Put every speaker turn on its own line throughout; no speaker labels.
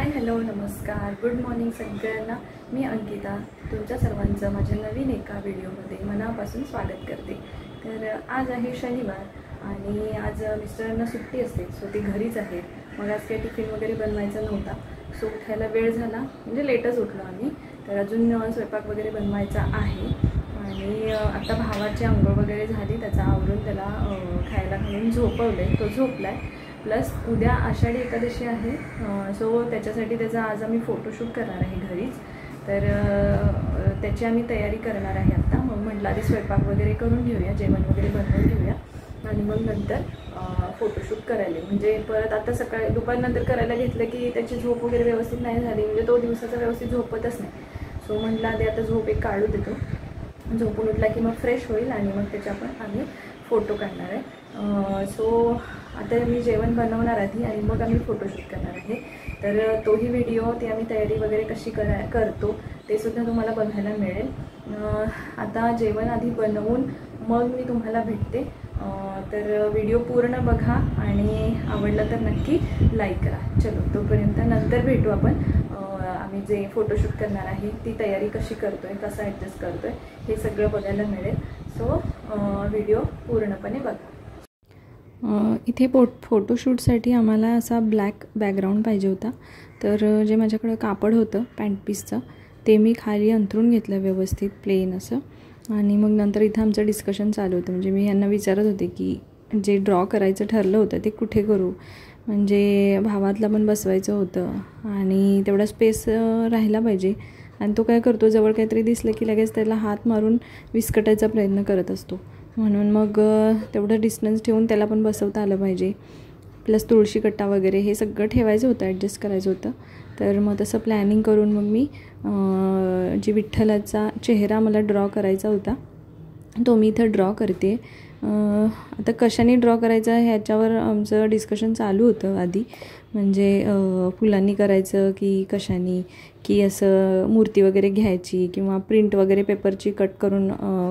Hi hello नमस्कार good morning सगळ्यांना। मी अंकिता तुमच्या सर्वांचं माझ्या नवीन एका व्हिडिओमध्ये मनापासून स्वागत करते। तर आज आहे शनिवार आणि आज मिस्टरांना सुट्टी असते, सो ते घरीच आहेत। मग आज काही टिफिन वगैरे बनवायचा नव्हता, सो उठायला वेळ झाला, म्हणजे लेटच उठलो आम्ही। तर अजून स्वयंपाक वगैरे बनवायचा आहे आणि आता भावाची अंघोळ वगैरे झाली, त्याचा आवरून त्याला खायला घालून झोपवले, तो झोपलाय। प्लस उद्या आषाढी एकादशी आहे, सो त्याच्यासाठी त्याचा आज आम्ही फोटोशूट करणार आहे घरीच। तर त्याची आम्ही तयारी करणार आहे आता। मग म्हटलं आधी स्वयंपाक वगैरे करून घेऊया, जेवण वगैरे बनवून घेऊया आणि मग नंतर फोटोशूट करायला, म्हणजे परत आता सकाळी दुपारनंतर करायला घेतलं की त्याची झोप वगैरे व्यवस्थित नाही झाली, म्हणजे तो दिवसाचा व्यवस्थित झोपतच नाही। सो म्हटलं आधी आता झोप एक काढू देतो, झोपून उठला की मग फ्रेश होईल आणि मग त्याच्या पण आम्ही फोटो काढणार आहे। सो आता मी जेवण बनवणार आधी आणि मग आम्ही फोटोशूट करणार आहे। तर तोही व्हिडिओ, ती आम्ही तयारी वगैरे कशी करतो ते सुद्धा तुम्हाला बघायला मिळेल। आता जेवण आधी बनवून मग मी तुम्हाला भेटते। तर व्हिडिओ पूर्ण बघा आणि आवडला तर नक्की लाईक करा। चलो तोपर्यंत नंतर भेटू आपण। आम्ही जे फोटोशूट करणार आहे ती तयारी कशी करतोय, कसं ॲडजस्ट करतोय हे सगळं बघायला मिळेल। सो व्हिडिओ पूर्णपणे बघा। इथे फोटोशूटसाठी आम्हाला असा ब्लॅक बॅकग्राऊंड पाहिजे होता। तर जे माझ्याकडे कापड होतं पॅन्ट पीसचं ते मी खाली अंथरून घेतलं व्यवस्थित प्लेन असं। आणि मग नंतर इथं आमचं डिस्कशन चालू होतं, म्हणजे मी यांना विचारत होते की जे ड्रॉ करायचं ठरलं होतं ते कुठे करू, म्हणजे भावातला पण बसवायचं होतं आणि तेवढा स्पेस राहिला पाहिजे। आणि तो काय करतो, जवळ काहीतरी दिसलं की लगेच त्याला हात मारून विस्कटायचा प्रयत्न करत असतो, म्हणून मग तेवढं डिस्टन्स ठेवून त्याला पण बसवता आलं पाहिजे। प्लस तुळशी कट्टा वगैरे हे सगळं ठेवायचं होतं, ॲडजस्ट करायचं होतं। तर मग तसं प्लॅनिंग करून मग मी जी विठ्ठलाचा चेहरा मला ड्रॉ करायचा होता तो मी इथं ड्रॉ करते। आता कशाने ड्रॉ करायचा ह्याच्यावर आमचं डिस्कशन चालू होतं आधी, म्हणजे फुलांनी करायचं की कशाने, की असं मूर्ती वगैरे घ्यायची किंवा प्रिंट वगैरे पेपरची कट करून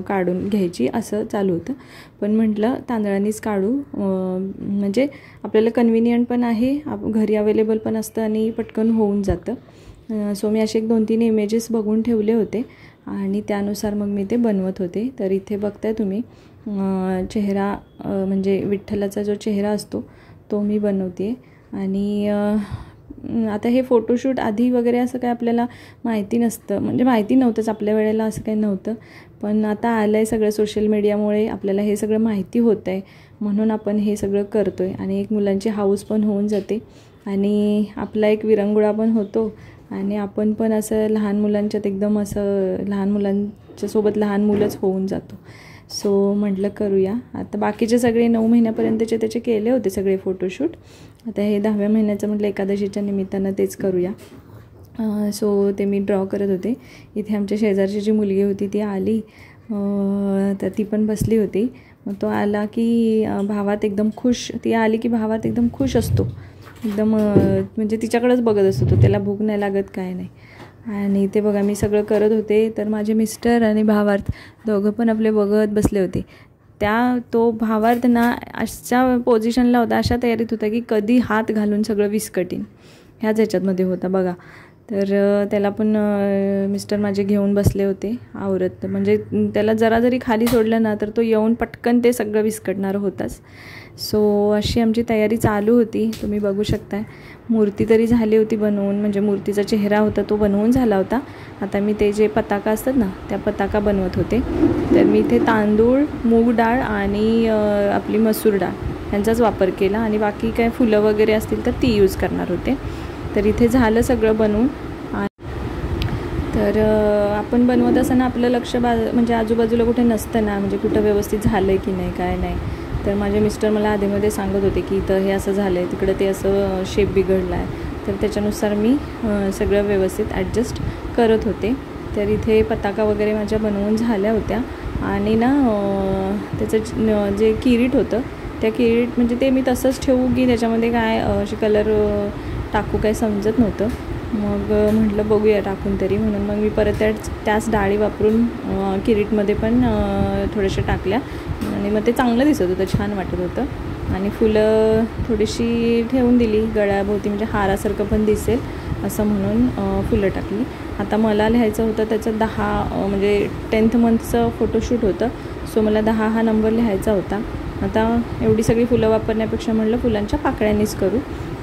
काढून घ्यायची असं चालू होतं। पण म्हटलं तांदळांनीच काढू, म्हणजे आपल्याला कन्व्हिनियंट पण आहे, घरी अवेलेबल पण असतं आणि पटकन होऊन जातं। सो मी असे 1-2-3 इमेजेस बघून ठेवले होते आणि त्यानुसार मग मी ते बनवत होते। तर इथे बघताय तुम्ही चेहरा, म्हणजे विठ्ठलाचा जो चेहरा असतो तो मी बनवते। आणि आता हे फोटोशूट आधी वगैरे असं काय आपल्याला माहिती नसतं, म्हणजे माहिती नव्हतंच आपल्या वेळेला, असं काही नव्हतं। पण आता आलं आहे सगळं सोशल मीडियामुळे आपल्याला हे सगळं माहिती होतं आहे, म्हणून आपण हे सगळं करतो आहे आणि एक मुलांची हाऊस पण होऊन जाते आणि आपला एक विरंगुळा पण होतो आणि आपण पण असं लहान मुलांच्यात एकदम असं लहान मुलांच्या सोबत लहान मुलंच होऊन जातो। सो म्हटलं करूया। आता बाकीचे सगळे 9 महिन्यापर्यंतचे त्याचे केले होते सगळे फोटोशूट, आता हे 10व्या महिन्याचं म्हटलं एकादशीच्या निमित्तानं तेच करूया। सो ते मी ड्रॉ करत होते। इथे आमच्या शेजारची जी मुलगी होती ती आली, तर ती पण बसली होती। मग तो आला की भावात एकदम खुश, ती आली की भावात एकदम खुश असतो, एकदम म्हणजे तिच्याकडेच बघत असतो तो, त्याला भूक नाही लागत काय नाही। आणि ते बघा मी सगळं करत होते, तर माझे मिस्टर आणि भावार्थ दोघं पण आपले बघत बसले होते। तो भावार्थ ना अशा पोझिशनला होता, अशा तयारीत होता की कधी हात घालून सगळं विस्कटीन, ह्याच ह्याच्यातमध्ये होता बघा। तर त्याला पण मिस्टर माझे घेऊन बसले होते आवरत, म्हणजे त्याला जरा जरी खाली सोडलं ना तर तो येऊन पटकन ते सगळं विस्कटणार होताच। सो अशी आमची तयारी चालू होती, तुम्ही बघू शकताय। मूर्ती तरी झाली होती बनवून, म्हणजे मूर्तीचा चेहरा होता तो बनवून झाला होता। आता मी ते जे पताका असतात ना त्या पताका बनवत होते। तर मी इथे तांदूळ, मूग डाळ आणि आपली मसूर डाळ यांचाच वापर केला आणि बाकी काय फुलं वगैरे असतील तर ती यूज करणार होते। तर इथे झालं सगळं बनवून। तर आपण बनवत असताना आपलं लक्ष म्हणजे आजूबाजूला कुठे नसतं ना, म्हणजे कुठं व्यवस्थित झालं आहे की नाही काय नाही। तर माझे मिस्टर मला आधीमध्ये सांगत होते की इथं हे असं झालं आहे, तिकडं ते असं शेप बिघडला आहे, तर त्याच्यानुसार मी सगळं व्यवस्थित ॲडजस्ट करत होते। तर इथे पताका वगैरे माझ्या बनवून झाल्या होत्या आणि ना त्याचं जे किरीट होतं त्या किरीट, म्हणजे ते मी तसंच ठेवू की त्याच्यामध्ये काय असे कलर टाकू काय समजत नव्हतं। मग म्हटलं बघूया टाकून तरी, म्हणून मग मी परत त्याच डाळी वापरून किरीटमध्ये पण थोड्याशा टाकल्या आणि मग ते चांगलं दिसत होतं, छान वाटत होतं। आणि फुलं थोडीशी ठेवून दिली गळ्याभोवती, म्हणजे हारासारखं पण दिसेल असं म्हणून फुलं टाकली. आता मला लिहायचं होतं त्याचं 10 म्हणजे 10th मंथचं फोटोशूट होतं. सो मला 10 हा नंबर लिहायचा होता. आता एवढी सगळी फुलं वापरण्यापेक्षा म्हटलं फुलांच्या पाकळ्यांनीच करू,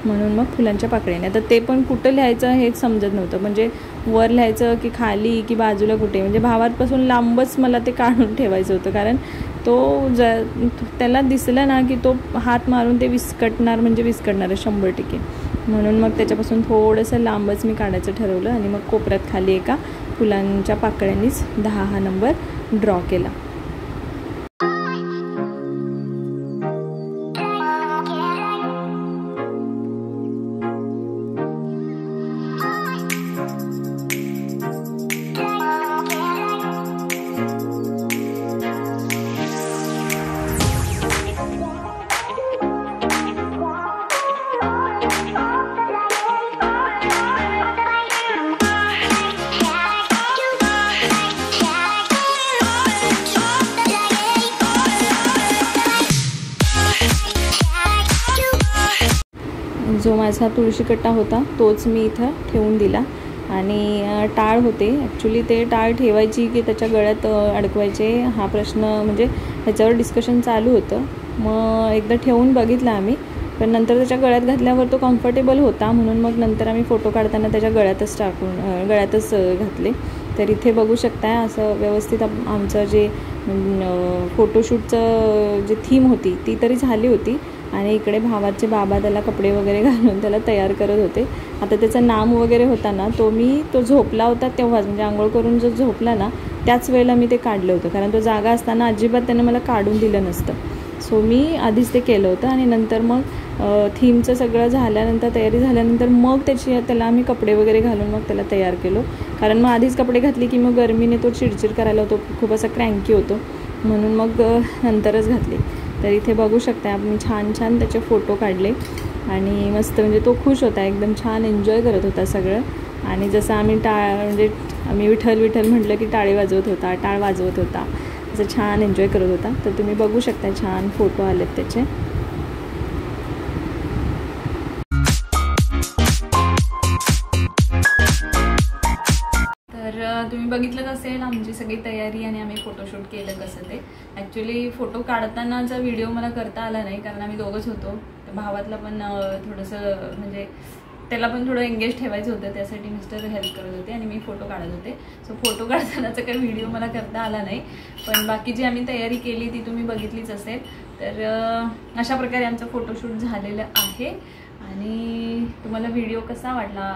म्हणून मग फुलांच्या पाकळ्याने. आता ते पण कुठं लिहायचं हेच समजत नव्हतं, म्हणजे वर लिहायचं की खाली की बाजूला कुठे, म्हणजे भावापासून लांबच मला ते काढून ठेवायचं होतं. कारण तो त्याला दिसलं ना की तो हात मारून ते विस्कटणार, म्हणजे विस्कटणार 100%. म्हणून मग त्याच्यापासून थोडंसं लांबच मी काढायचं ठरवलं आणि मग कोपऱ्यात खाली एका फुलांच्या पाकळ्यांनीच 10 हा नंबर ड्रॉ केला. जो माझा तुळशी कट्टा होता तोच मी इथं ठेवून दिला. आणि टाळ होते, ॲक्च्युली ते टाळ ठेवायची की त्याच्या गळ्यात अडकवायचे हा प्रश्न, म्हणजे ह्याच्यावर डिस्कशन चालू होतं. मग एकदा ठेवून बघितला आम्ही, पण नंतर त्याच्या गळ्यात घातल्यावर तो कम्फर्टेबल होता, म्हणून मग नंतर आम्ही फोटो काढताना त्याच्या गळ्यातच घातले. तर इथे बघू शकताय असं व्यवस्थित आमचं जे फोटोशूटचं जे थीम होती ती तरी झाली होती. आणि इकडे भावाचे बाबा त्याला कपडे वगैरे घालून त्याला तयार करत होते. आता त्याचं नाम वगैरे होता ना, तो झोपला होता तेव्हाच, म्हणजे आंघोळ करून जो झोपला ना त्याच वेळेला मी ते काढलं होतं. कारण तो जागा असताना अजिबात त्याने मला काढून दिलं नसतं. सो मी आधीच ते केलं होतं आणि नंतर मग थीमचं सगळं झाल्यानंतर, तयारी झाल्यानंतर मग त्याला आम्ही कपडे वगैरे घालून मग त्याला तयार केलो. कारण मग आधीच कपडे घातले की मग गरमीने तो चिडचिड करायला होतो, खूप असा क्रँकी होतो, म्हणून मग नंतरच घातले. तर इथे बघू शकता आम्ही छान छान त्याचे फोटो काढले आणि मस्त, म्हणजे तो खुश होता, एकदम छान एन्जॉय करत होता सगळं. आणि जसं आम्ही म्हणजे आम्ही विठ्ठल विठ्ठल म्हटलं की टाळ वाजवत होता, असं छान एन्जॉय करत होता. तर तुम्ही बघू शकता छान फोटो आलेत त्याचे. तुम्ही बघितलंच असेल आमची सगळी तयारी आणि आम्ही फोटोशूट केलं कसं ते. ॲक्च्युली फोटो काढतानाचा व्हिडिओ मला करता आला नाही, कारण आम्ही दोघंच होतो. भावातला पण थोडंसं, म्हणजे त्याला पण थोडं एंगेज ठेवायचं होतं, त्यासाठी मिस्टर हेल्प करत होते आणि मी फोटो काढत होते. सो फोटो काढतानाचा काही व्हिडिओ मला करता आला नाही, पण बाकी जी आम्ही तयारी केली ती तुम्ही बघितलीच असेल. तर अशा प्रकारे आमचं फोटोशूट झालेलं आहे. आणि तुम्हाला व्हिडिओ कसा वाटला,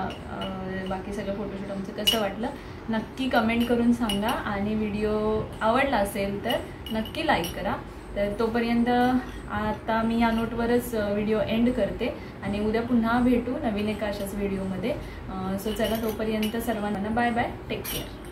बाकी सगळं फोटोशूट आमचं कसं वाटलं नक्की कमेंट करून सांगा. आणि व्हिडिओ आवडला असेल तर नक्की लाईक करा. तर तोपर्यंत आता मी या नोटवरच व्हिडिओ एंड करते आणि उद्या पुन्हा भेटू नवीन एका अशाच व्हिडिओमध्ये. सो चला, तोपर्यंत सर्वांना बाय बाय, टेक केअर.